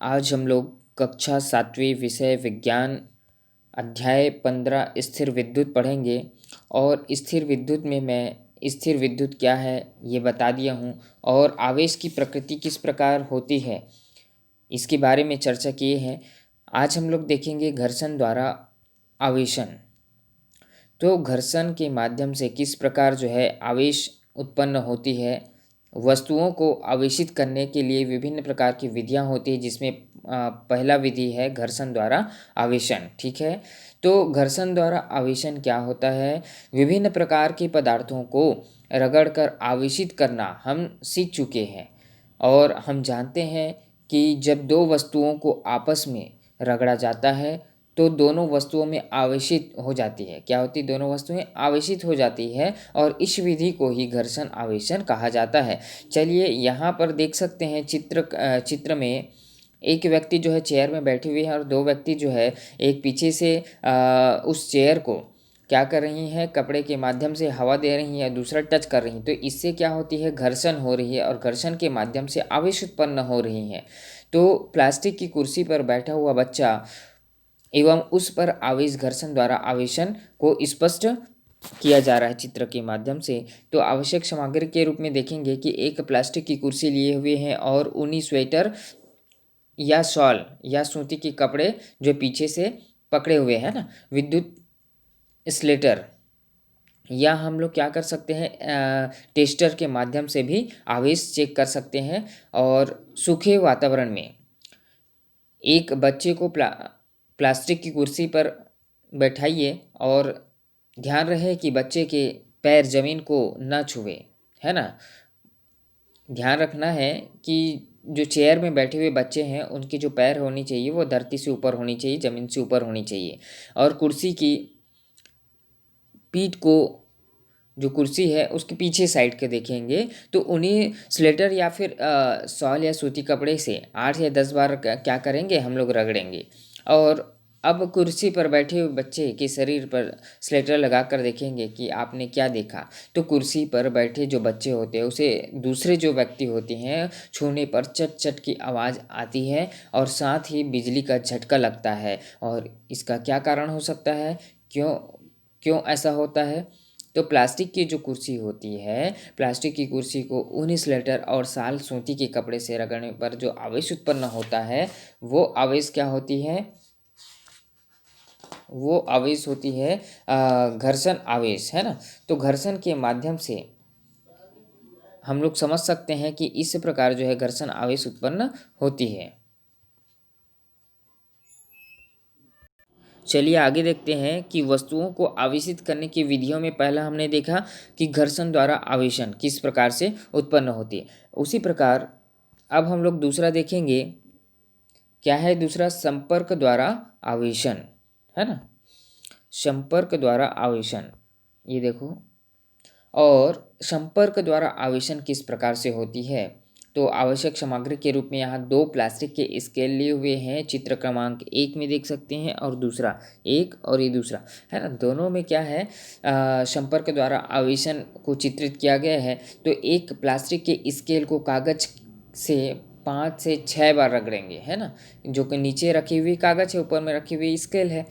आज हम लोग कक्षा 7वीं विषय विज्ञान अध्याय 15 स्थिर विद्युत पढ़ेंगे। और स्थिर विद्युत में मैं स्थिर विद्युत क्या है ये बता दिया हूँ, और आवेश की प्रकृति किस प्रकार होती है इसके बारे में चर्चा किए हैं। आज हम लोग देखेंगे घर्षण द्वारा आवेशन। तो घर्षण के माध्यम से किस प्रकार जो है आवेश उत्पन्न होती है। वस्तुओं को आवेशित करने के लिए विभिन्न प्रकार की विधियां होती है, जिसमें पहला विधि है घर्षण द्वारा आवेशन। ठीक है, तो घर्षण द्वारा आवेशन क्या होता है? विभिन्न प्रकार के पदार्थों को रगड़कर आवेशित करना हम सीख चुके हैं, और हम जानते हैं कि जब दो वस्तुओं को आपस में रगड़ा जाता है तो दोनों वस्तुओं में आवेशित हो जाती है। क्या होती है? दोनों वस्तुएं आवेशित हो जाती है, और इस विधि को ही घर्षण आवेशन कहा जाता है। चलिए यहाँ पर देख सकते हैं चित्र में एक व्यक्ति जो है चेयर में बैठे हुए हैं, और दो व्यक्ति जो है एक पीछे से उस चेयर को क्या कर रही हैं, कपड़े के माध्यम से हवा दे रही हैं, दूसरा टच कर रही हैं। तो इससे क्या होती है? घर्षण हो रही है, और घर्षण के माध्यम से आवेश उत्पन्न हो रही हैं। तो प्लास्टिक की कुर्सी पर बैठा हुआ बच्चा एवं उस पर आवेश घर्षण द्वारा आवेशन को स्पष्ट किया जा रहा है चित्र के माध्यम से। तो आवश्यक सामग्री के रूप में देखेंगे कि एक प्लास्टिक की कुर्सी लिए हुए हैं, और ऊनी स्वेटर या शॉल या सूती के कपड़े जो पीछे से पकड़े हुए हैं ना। विद्युत स्लेटर, या हम लोग क्या कर सकते हैं, टेस्टर के माध्यम से भी आवेश चेक कर सकते हैं। और सूखे वातावरण में एक बच्चे को प्लास्टिक की कुर्सी पर बैठाइए, और ध्यान रहे कि बच्चे के पैर ज़मीन को न छुए, है ना। ध्यान रखना है कि जो चेयर में बैठे हुए बच्चे हैं उनकी जो पैर होनी चाहिए वो धरती से ऊपर होनी चाहिए, ज़मीन से ऊपर होनी चाहिए। और कुर्सी की पीठ को, जो कुर्सी है उसके पीछे साइड के देखेंगे, तो उन्हीं स्लेटर या फिर शॉल या सूती कपड़े से 8 या 10 बार क्या करेंगे, हम लोग रगड़ेंगे। और अब कुर्सी पर बैठे हुए बच्चे के शरीर पर स्लेटर लगा कर देखेंगे कि आपने क्या देखा। तो कुर्सी पर बैठे जो बच्चे होते हैं उसे दूसरे जो व्यक्ति होते हैं छूने पर चट चट की आवाज़ आती है, और साथ ही बिजली का झटका लगता है। और इसका क्या कारण हो सकता है? क्यों क्यों ऐसा होता है? तो प्लास्टिक की जो कुर्सी होती है, प्लास्टिक की कुर्सी को ऊनी स्वेटर और शाल सूती के कपड़े से रगड़ने पर जो आवेश उत्पन्न होता है, वो आवेश क्या होती है? वो आवेश होती है घर्षण आवेश, है ना। तो घर्षण के माध्यम से हम लोग समझ सकते हैं कि इस प्रकार जो है घर्षण आवेश उत्पन्न होती है। चलिए आगे देखते हैं कि वस्तुओं को आवेशित करने की विधियों में पहला हमने देखा कि घर्षण द्वारा आवेशन किस प्रकार से उत्पन्न होती है। उसी प्रकार अब हम लोग दूसरा देखेंगे। क्या है दूसरा? संपर्क द्वारा आवेशन, है ना। संपर्क द्वारा आवेशन, ये देखो। और संपर्क द्वारा आवेशन किस प्रकार से होती है? तो आवश्यक सामग्री के रूप में यहाँ दो प्लास्टिक के स्केल लिए हुए हैं, चित्र क्रमांक 1 में देख सकते हैं, और दूसरा एक और ये दूसरा, है ना। दोनों में क्या है, संपर्क द्वारा आवेशन को चित्रित किया गया है। तो एक प्लास्टिक के स्केल को कागज से 5 से 6 बार रगड़ेंगे, है ना। जो कि नीचे रखी हुई कागज है, ऊपर में रखी हुई स्केल है।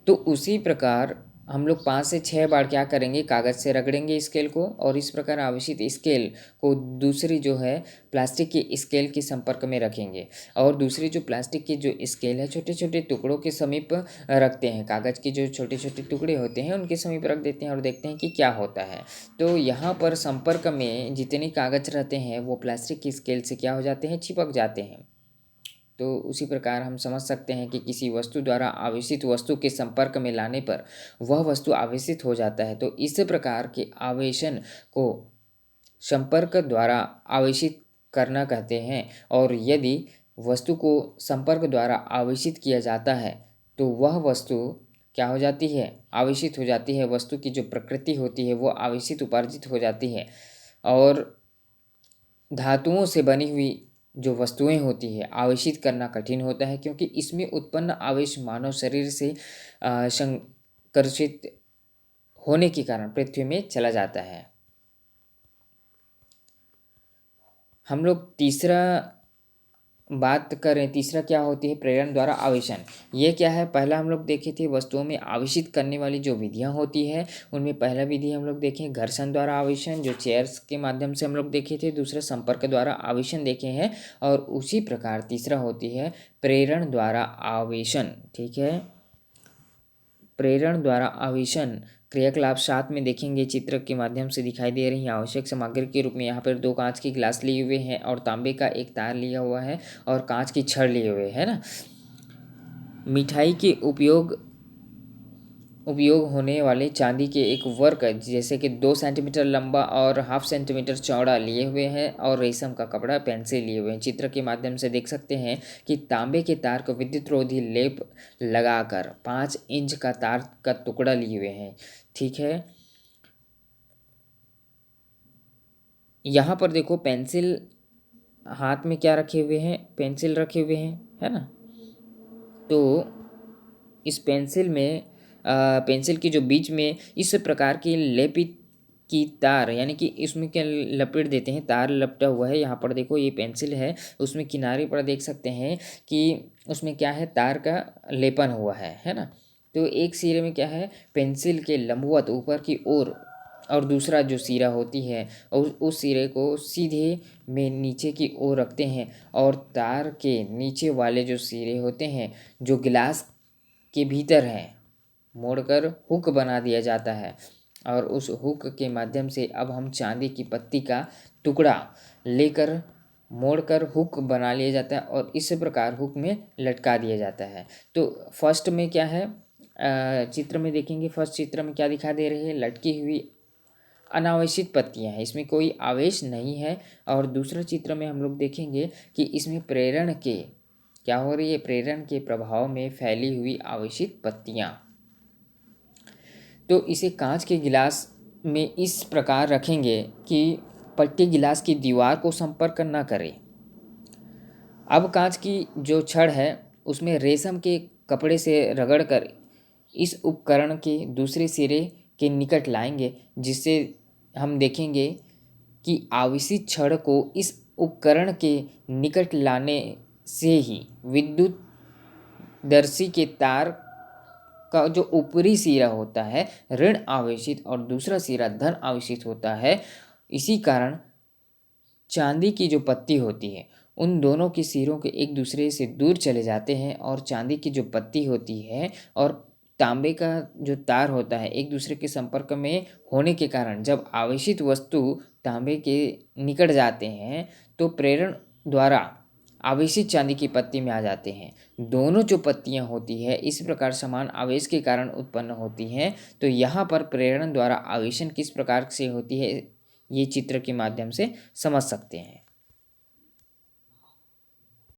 तो उसी प्रकार हम लोग 5 से 6 बार क्या करेंगे, कागज़ से रगड़ेंगे स्केल को, और इस प्रकार आवेशित स्केल को दूसरी जो है प्लास्टिक की स्केल के संपर्क में रखेंगे। और दूसरी जो प्लास्टिक की जो स्केल है छोटे छोटे टुकड़ों के समीप रखते हैं, कागज़ के जो छोटे छोटे टुकड़े होते हैं उनके समीप रख देते हैं, और देखते हैं कि क्या होता है। तो यहाँ पर संपर्क में जितने कागज़ रहते हैं वो प्लास्टिक की स्केल से क्या हो जाते हैं, चिपक जाते हैं। तो उसी प्रकार हम समझ सकते हैं कि किसी वस्तु द्वारा आवेशित वस्तु के संपर्क में लाने पर वह वस्तु आवेशित हो जाता है। तो इस प्रकार के आवेशन को संपर्क द्वारा आवेशित करना कहते हैं। और यदि वस्तु को संपर्क द्वारा आवेशित किया जाता है तो वह वस्तु क्या हो जाती है, आवेशित हो जाती है। वस्तु की जो प्रकृति होती है वो आवेशित उपार्जित हो जाती है। और धातुओं से बनी हुई जो वस्तुएं होती है आवेशित करना कठिन होता है, क्योंकि इसमें उत्पन्न आवेश मानव शरीर से संकर्षित होने के कारण पृथ्वी में चला जाता है। हम लोग तीसरा बात करें तीसरा क्या होती है, प्रेरण द्वारा आवेशन। ये क्या है, पहला हम लोग देखे थे वस्तुओं में आवेशित करने वाली जो विधियां होती है, उनमें पहला विधि हम लोग देखें घर्षण द्वारा आवेशन, जो चेयर्स के माध्यम से हम लोग देखे थे। दूसरा संपर्क द्वारा आवेशन देखे हैं। और उसी प्रकार तीसरा होती है प्रेरण द्वारा आवेशन। ठीक है, प्रेरण द्वारा आवेशन क्रियाकलाप 7 में देखेंगे, चित्र के माध्यम से दिखाई दे रही है। आवश्यक सामग्री के रूप में यहाँ पर 2 कांच के गिलास लिए हुए हैं और तांबे का एक तार लिया हुआ है और कांच की छड़ लिए हुए है ना। मिठाई के उपयोग होने वाले चांदी के एक वर्क जैसे कि 2 सेंटीमीटर लंबा और 1/2 सेंटीमीटर चौड़ा लिए हुए हैं और रेशम का कपड़ा पेंसिल लिए हुए हैं। चित्र के माध्यम से देख सकते हैं कि तांबे के तार को विद्युत रोधी लेप लगाकर 5 इंच का तार का टुकड़ा लिए हुए हैं। ठीक है, यहाँ पर देखो पेंसिल हाथ में क्या रखे हुए हैं, पेंसिल रखे हुए हैं, है ना। तो इस पेंसिल में पेंसिल की जो बीच में इस प्रकार की लेपित की तार, यानी कि इसमें क्या लपेट देते हैं, तार लपटा हुआ है। यहाँ पर देखो ये पेंसिल है, उसमें किनारे पर देख सकते हैं कि उसमें क्या है, तार का लेपन हुआ है ना। तो एक सिरे में क्या है, पेंसिल के लंबवत ऊपर की ओर और दूसरा जो सिरा होती है और उस सिरे को सीधे में नीचे की ओर रखते हैं और तार के नीचे वाले जो सिरे होते हैं जो गिलास के भीतर है मोड़कर हुक बना दिया जाता है और उस हुक के माध्यम से अब हम चांदी की पत्ती का टुकड़ा लेकर मोड़कर हुक बना लिया जाता है और इस प्रकार हुक में लटका दिया जाता है। तो फर्स्ट में क्या है, चित्र में देखेंगे, फर्स्ट चित्र में क्या दिखा दे रही है, लटकी हुई अनावेशित पत्तियां हैं, इसमें कोई आवेश नहीं है। और दूसरा चित्र में हम लोग देखेंगे कि इसमें प्रेरण के क्या हो रही है, प्रेरण के प्रभाव में फैली हुई आवेशित पत्तियां। तो इसे कांच के गिलास में इस प्रकार रखेंगे कि पट्टी गिलास की दीवार को संपर्क न करे। अब कांच की जो छड़ है उसमें रेशम के कपड़े से रगड़कर इस उपकरण के दूसरे सिरे के निकट लाएंगे, जिससे हम देखेंगे कि आवेशित छड़ को इस उपकरण के निकट लाने से ही विद्युत दर्शी के तार का जो ऊपरी सिरा होता है ऋण आवेशित और दूसरा सिरा धन आवेशित होता है। इसी कारण चांदी की जो पत्ती होती है उन दोनों के सिरों के एक दूसरे से दूर चले जाते हैं और चांदी की जो पत्ती होती है और तांबे का जो तार होता है एक दूसरे के संपर्क में होने के कारण जब आवेशित वस्तु तांबे के निकट जाते हैं तो प्रेरण द्वारा आवेशित चांदी की पत्ती में आ जाते हैं। दोनों जो पत्तियां होती है इस प्रकार समान आवेश के कारण उत्पन्न होती हैं। तो यहाँ पर प्रेरण द्वारा आवेशन किस प्रकार से होती है ये चित्र के माध्यम से समझ सकते हैं।